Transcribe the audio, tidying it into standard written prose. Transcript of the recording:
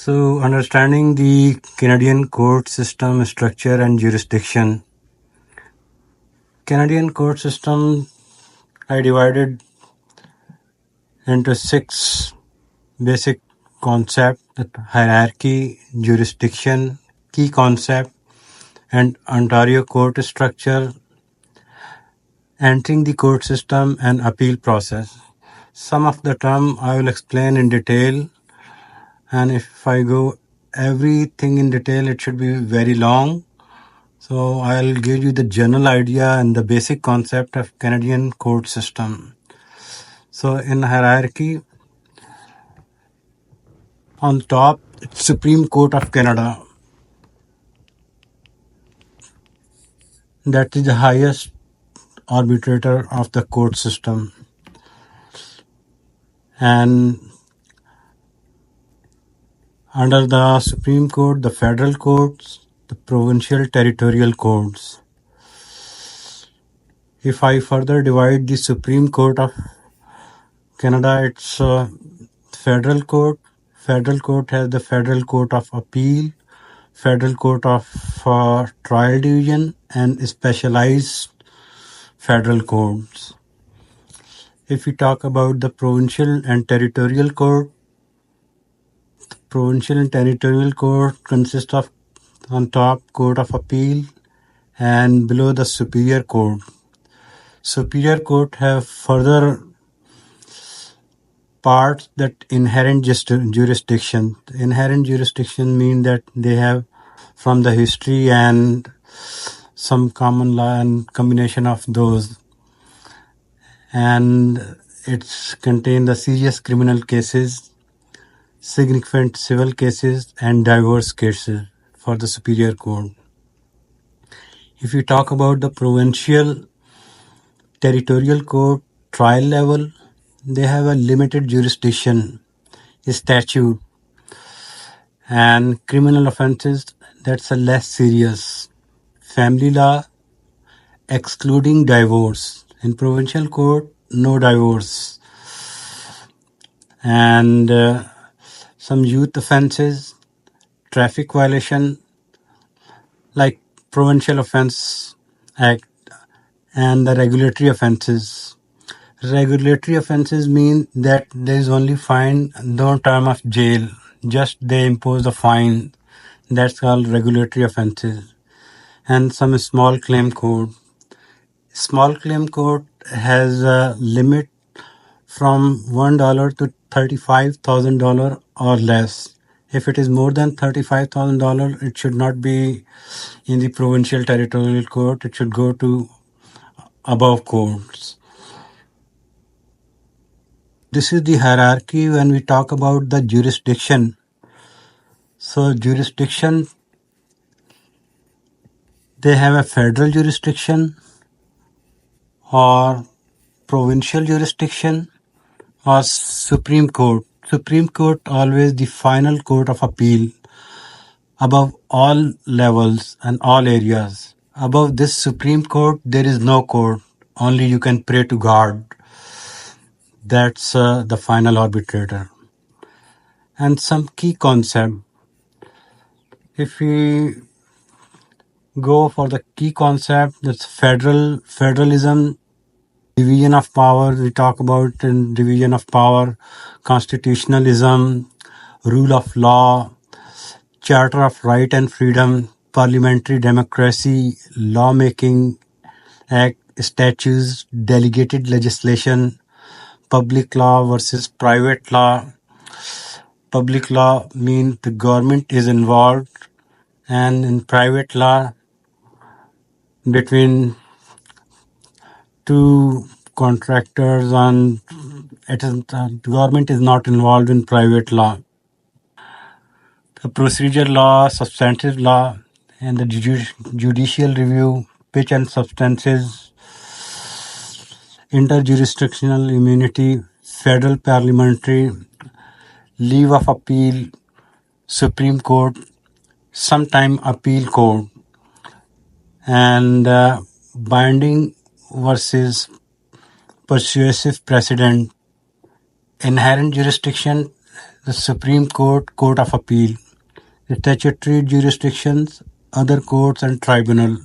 So, understanding the Canadian court system structure and jurisdiction. Canadian court system I divided into 6 basic concepts: hierarchy, jurisdiction, key concept, and Ontario court structure, entering the court system, and appeal process. Some of the term I will explain in detail, and if I go everything in detail, it should be very long. So I'll give you the general idea and the basic concept of Canadian court system. So in hierarchy, on top, it's Supreme Court of Canada. That is the highest arbitrator of the court system. And under the Supreme Court, the federal courts, the provincial territorial courts. If I further divide the Supreme Court of Canada, it's federal court. Federal court has the Federal Court of Appeal, Federal Court of Trial Division, and specialized federal courts. If we talk about the provincial and territorial court, provincial and territorial court consist of on top Court of Appeal and below the Superior Court. Superior Court have further parts that inherent jurisdiction. Inherent jurisdiction mean that they have from the history and some common law and combination of those. And it's contain the serious criminal cases, significant civil cases, and divorce cases for the Superior Court. If you talk about the provincial territorial court trial level, they have a limited jurisdiction, statute, and criminal offenses that's a less serious. Family law, excluding divorce. In provincial court, no divorce. And some youth offenses, traffic violation, like Provincial Offence Act, and the regulatory offenses. Regulatory offenses mean that there is only fine, no term of jail, just they impose a fine. That's called regulatory offenses. And some small claim court. Small claim court has a limit from $1 to $35,000 or less. If it is more than $35,000, it should not be in the provincial territorial court. It should go to above courts. This is the hierarchy when we talk about the jurisdiction. So jurisdiction, they have a federal jurisdiction or provincial jurisdiction or Supreme Court. Supreme Court always the final court of appeal above all levels and all areas. Above this Supreme Court, there is no court. Only you can pray to God. That's the final arbitrator. And some key concept. If we go for the key concept, that's federalism, division of power. We talk about in division of power, constitutionalism, rule of law, charter of right and freedom, parliamentary democracy, lawmaking act, statutes, delegated legislation, public law versus private law. Public law means the government is involved, and in private law, between two contractors, and the government is not involved in private law. The procedure law, substantive law, and the judicial review, pitch and substances, interjurisdictional immunity, federal parliamentary, leave of appeal, Supreme Court, sometime appeal court, and binding versus persuasive precedent, inherent jurisdiction, the Supreme Court, Court of Appeal, statutory jurisdictions, other courts and tribunal.